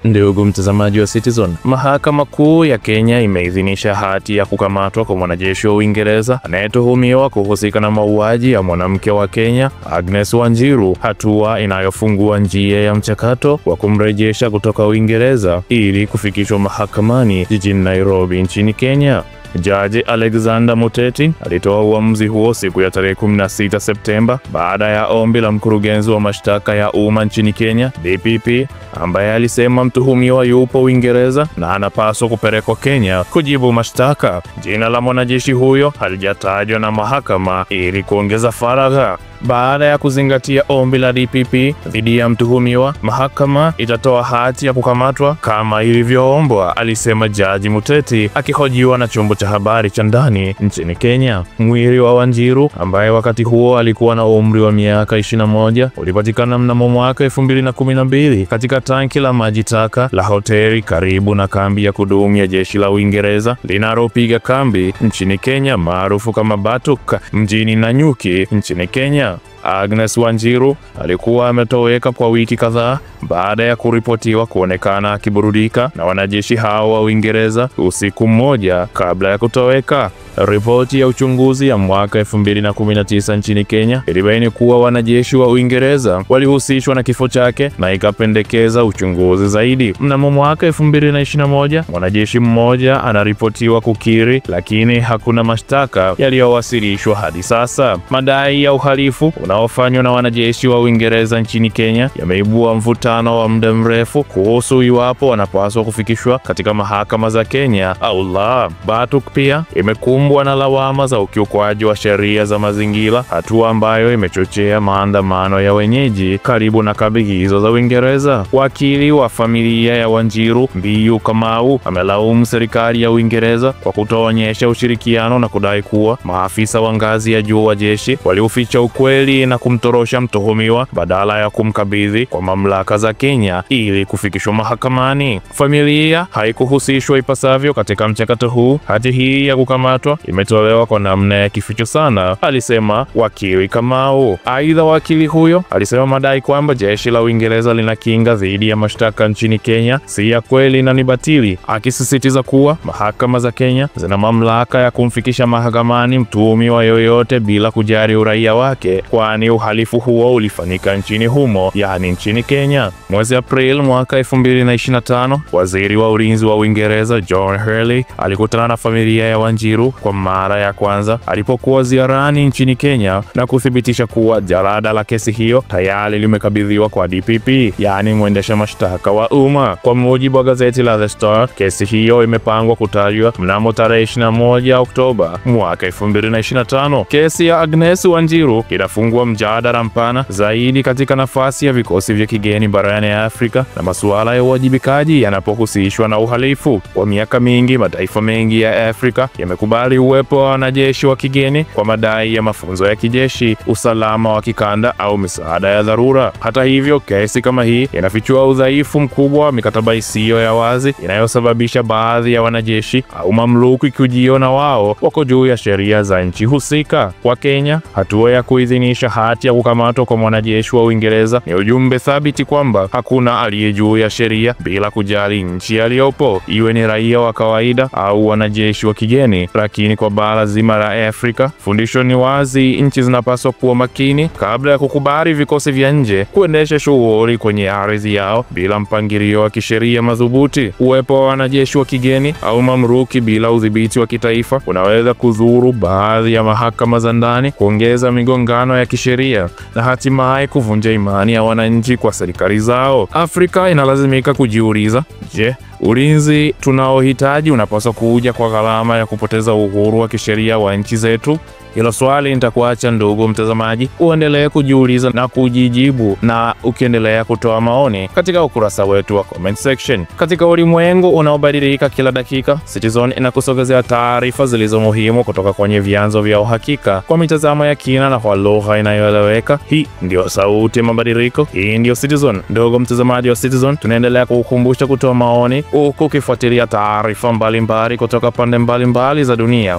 Ndugu mtazamaji wa Citizen, Mahakama Kuu ya Kenya imeidhinisha hati ya kukamatwa kwa mwanajeshi wa Uingereza anayetuhumiwa kuhusika na mauaji ya mwanamke wa Kenya Agnes Wanjiru, hatua inayofungua njia ya mchakato wa kumrejesha kutoka Uingereza ili kufikishwa mahakamani jijini Nairobi nchini Kenya. Jaji Alexander Muteti alitoa uamuzi huo siku ya tarehe 16 Septemba baada ya ombi la mkurugenzi wa mashtaka ya umma nchini Kenya DPP, ambaye alisema mtuhumiwa yupo Uingereza na anapaswa kupelekwa Kenya kujibu mashtaka. Jina la mwanajeshi huyo halijatajwa na mahakama ili kuongeza faragha. Baada ya kuzingatia ombi la DPP dhidi ya mtuhumiwa, mahakama itatoa hati ya kukamatwa kama ilivyoombwa, alisema Jaji Muteti akihojiwa na chombo cha habari cha ndani nchini Kenya. Mwili wa Wanjiru, ambaye wakati huo alikuwa na umri wa miaka 21, ulipatikana mnamo mwaka 2012 katika tanki la maji taka la hoteli karibu na kambi ya kudumu ya jeshi la Uingereza linalopiga kambi nchini Kenya maarufu kama Batuk mjini Nanyuki nchini Kenya. Agnes Wanjiru alikuwa ametoweka kwa wiki kadhaa baada ya kuripotiwa kuonekana akiburudika na wanajeshi hao wa Uingereza usiku mmoja kabla ya kutoweka. Ripoti ya uchunguzi ya mwaka 2019 nchini Kenya ilibaini kuwa wanajeshi wa Uingereza walihusishwa na kifo chake na ikapendekeza uchunguzi zaidi. Mnamo mwaka 2021, mwanajeshi mmoja anaripotiwa kukiri, lakini hakuna mashtaka yaliyowasilishwa hadi sasa. Madai ya uhalifu unaofanywa na wanajeshi wa Uingereza nchini Kenya yameibua mvutano wa muda mrefu kuhusu iwapo wanapaswa kufikishwa katika mahakama za Kenya au la. Batuk pia imekumbwa na lawama za ukiukwaji wa sheria za mazingira, hatua ambayo imechochea maandamano ya wenyeji karibu na kambi hizo za Uingereza. Wakili wa familia ya Wanjiru, Mbiu Kamau, amelaumu serikali ya Uingereza kwa kutoonyesha ushirikiano na kudai kuwa maafisa wa ngazi ya juu wa jeshi waliuficha ukweli na kumtorosha mtuhumiwa badala ya kumkabidhi kwa mamlaka za Kenya ili kufikishwa mahakamani. Familia haikuhusishwa ipasavyo katika mchakato huu. Hati hii ya kukamatwa imetolewa kwa namna ya kificho sana, alisema wakili Kamau. Aidha, wakili huyo alisema madai kwamba jeshi la Uingereza linakinga dhidi ya mashtaka nchini Kenya si ya kweli na ni batili, akisisitiza kuwa mahakama za Kenya zina mamlaka ya kumfikisha mahakamani mtuhumiwa yoyote bila kujali uraia wake, kwani uhalifu huo ulifanyika nchini humo, yani nchini Kenya. Mwezi Aprili mwaka 2025, waziri wa ulinzi wa Uingereza John Hurley alikutana na familia ya Wanjiru kwa mara ya kwanza alipokuwa ziarani nchini Kenya na kuthibitisha kuwa jalada la kesi hiyo tayari limekabidhiwa kwa DPP, yani mwendesha mashtaka wa umma. Kwa mujibu wa gazeti la The Star, kesi hiyo imepangwa kutajwa mnamo tarehe 21 Oktoba mwaka 2025. Kesi ya Agnes Wanjiru inafungua mjadala mpana zaidi katika nafasi ya vikosi vya kigeni barani ya Afrika na masuala ya uwajibikaji yanapohusishwa na uhalifu. Kwa miaka mingi, mataifa mengi ya Afrika yamekubali uwepo wa wanajeshi wa kigeni kwa madai ya mafunzo ya kijeshi, usalama wa kikanda au misaada ya dharura. Hata hivyo, kesi kama hii inafichua udhaifu mkubwa wa mikataba isiyo ya wazi inayosababisha baadhi ya wanajeshi au mamluki kujiona wao wako juu ya sheria za nchi husika. Kwa Kenya, hatua ya kuidhinisha hati ya kukamatwa kwa mwanajeshi wa Uingereza ni ujumbe thabiti kwamba hakuna aliye juu ya sheria bila kujali nchi aliyopo, iwe ni raia wa kawaida au wanajeshi wa kigeni. Lakini kwa bara zima la Afrika, fundisho ni wazi: nchi zinapaswa kuwa makini kabla ya kukubali vikosi vya nje kuendesha shughuli kwenye ardhi yao bila mpangilio wa kisheria madhubuti. Uwepo wa wanajeshi wa kigeni au mamluki bila udhibiti wa kitaifa unaweza kudhuru baadhi ya mahakama za ndani, kuongeza migongano ya kisheria na hatimaye kuvunja imani ya wananchi kwa serikali zao. Afrika inalazimika kujiuliza, je, ulinzi tunaohitaji unapaswa kuja kwa gharama ya kupoteza uhuru wa kisheria wa nchi zetu? Hilo swali nitakuacha ndugu mtazamaji uendelee kujiuliza na kujijibu, na ukiendelea kutoa maoni katika ukurasa wetu wa comment section. Katika ulimwengu unaobadilika kila dakika, Citizen inakusogezea taarifa zilizo muhimu kutoka kwenye vyanzo vya uhakika kwa mitazamo ya kina na kwa lugha inayoeleweka. Hii ndio sauti ya mabadiliko. Hii ndio Citizen. Ndugu mtazamaji wa Citizen, tunaendelea kukukumbusha kutoa maoni huku ukifuatilia taarifa mbalimbali kutoka pande mbalimbali za dunia.